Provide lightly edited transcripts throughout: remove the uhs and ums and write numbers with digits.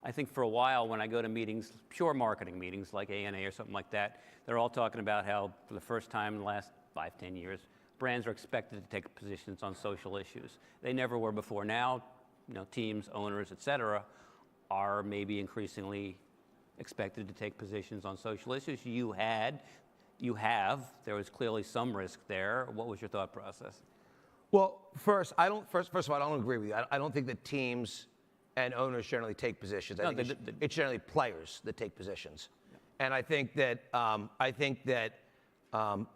I think for a while when I go to meetings, pure marketing meetings like ANA or something like that, they're all talking about how for the first time in the last 5, 10 years, brands are expected to take positions on social issues. They never were before. Now, teams, owners, et cetera, are maybe increasingly expected to take positions on social issues. You have, there was clearly some risk there. What was your thought process? Well, first of all, I don't agree with you. I don't think that teams and owners generally take positions. I think it's generally players that take positions. Yeah. And I think that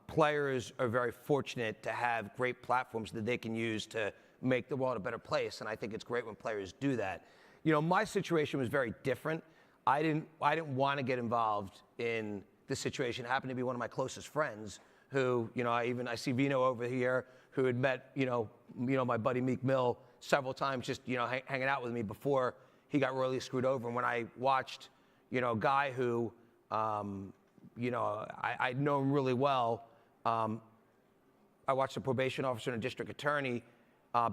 players are very fortunate to have great platforms that they can use to make the world a better place. And I think it's great when players do that. My situation was very different. I didn't want to get involved in this situation. It happened to be one of my closest friends who, I see Vino over here, who had met, my buddy Meek Mill several times, just, hanging out with me before he got royally screwed over. And when I watched, a guy who, I'd known really well, I watched a probation officer and a district attorney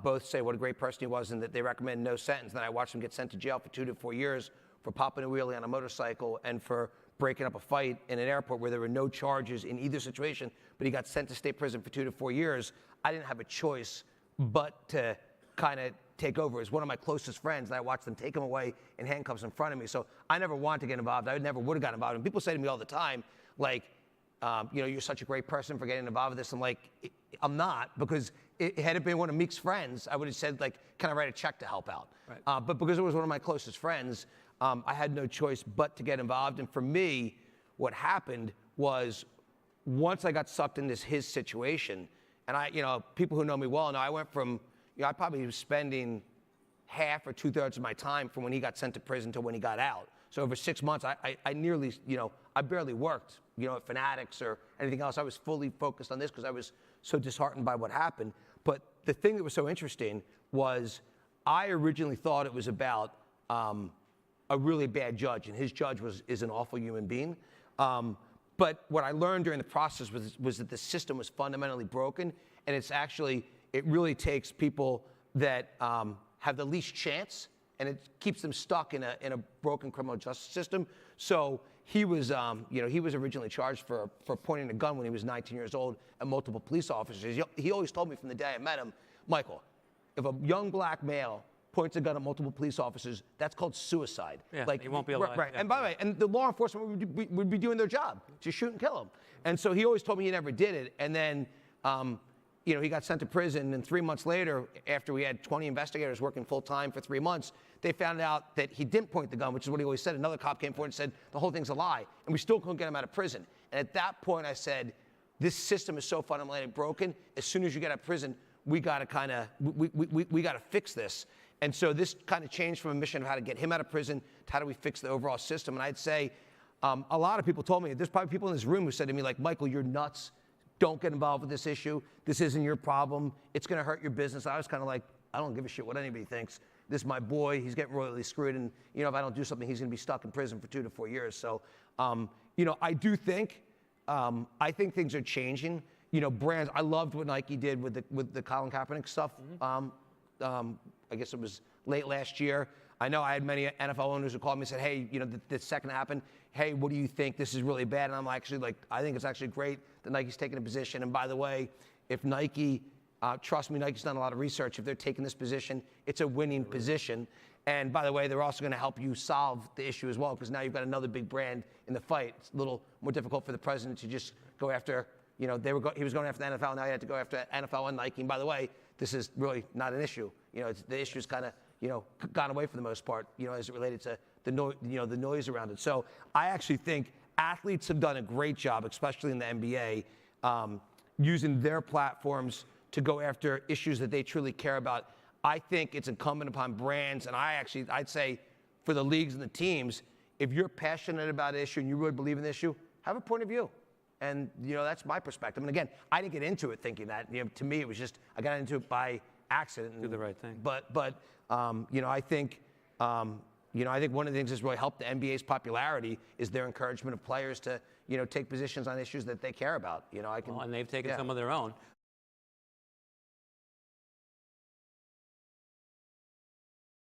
both say what a great person he was and that they recommend no sentence. Then I watched him get sent to jail for 2 to 4 years for popping a wheelie on a motorcycle and for breaking up a fight in an airport where there were no charges in either situation, but he got sent to state prison for 2 to 4 years. I didn't have a choice but to kind of take over. As one of my closest friends, and I watched them take him away in handcuffs in front of me. So I never wanted to get involved. I never would have gotten involved. And people say to me all the time, like, you're such a great person for getting involved with this. I'm like, I'm not, because had it been one of Meek's friends, I would have said, like, can I write a check to help out? Right. But because it was one of my closest friends, I had no choice but to get involved. And for me, what happened was once I got sucked into his situation, and people who know me well know I went from, I probably was spending half or 2/3 of my time from when he got sent to prison to when he got out. So over 6 months, I nearly, I barely worked, at Fanatics or anything else. I was fully focused on this because I was so disheartened by what happened. But the thing that was so interesting was I originally thought it was about a really bad judge, and his judge is an awful human being. But what I learned during the process was that the system was fundamentally broken, and it really takes people that have the least chance, and it keeps them stuck in a broken criminal justice system. So he was, he was originally charged for pointing a gun when he was 19 years old at multiple police officers. He always told me from the day I met him, Michael, if a young black male points a gun at multiple police officers, that's called suicide. Yeah, he won't be alive. Right. Yeah. And by the way, and the law enforcement would be doing their job, to shoot and kill him. And so he always told me he never did it. And then, he got sent to prison, and 3 months later, after we had 20 investigators working full time for 3 months, they found out that he didn't point the gun, which is what he always said. Another cop came forward and said, the whole thing's a lie. And we still couldn't get him out of prison. And at that point, I said, this system is so fundamentally broken. As soon as you get out of prison, we got to we got to fix this. And so this kind of changed from a mission of how to get him out of prison to how do we fix the overall system. And I'd say a lot of people told me, there's probably people in this room who said to me, like, Michael, you're nuts. Don't get involved with this issue. This isn't your problem. It's going to hurt your business. I was kind of like, I don't give a shit what anybody thinks. This is my boy. He's getting royally screwed. And, if I don't do something, he's going to be stuck in prison for 2 to 4 years. So, I do think, I think things are changing. Brands, I loved what Nike did with the Colin Kaepernick stuff. Mm-hmm. I guess it was late last year. I know I had many NFL owners who called me and said, hey, the second happened, hey, what do you think? This is really bad. And I'm actually like, I think it's actually great that Nike's taking a position. And by the way, if Nike, trust me, Nike's done a lot of research. If they're taking this position, it's a winning position. And by the way, they're also going to help you solve the issue as well, because now you've got another big brand in the fight. It's a little more difficult for the president to just go after, he was going after the NFL. Now he had to go after NFL and Nike. And by the way, this is really not an issue. The issue's kind of, gone away for the most part, as it related to the noise around it. So I actually think athletes have done a great job, especially in the NBA, using their platforms to go after issues that they truly care about. I think it's incumbent upon brands, and I'd say for the leagues and the teams, if you're passionate about an issue and you really believe in the issue, have a point of view. And, that's my perspective. And again, I didn't get into it thinking that. To me, it was just, I got into it by accident. Do the right thing. But I think, I think one of the things that's really helped the NBA's popularity is their encouragement of players to, take positions on issues that they care about. And they've taken some of their own.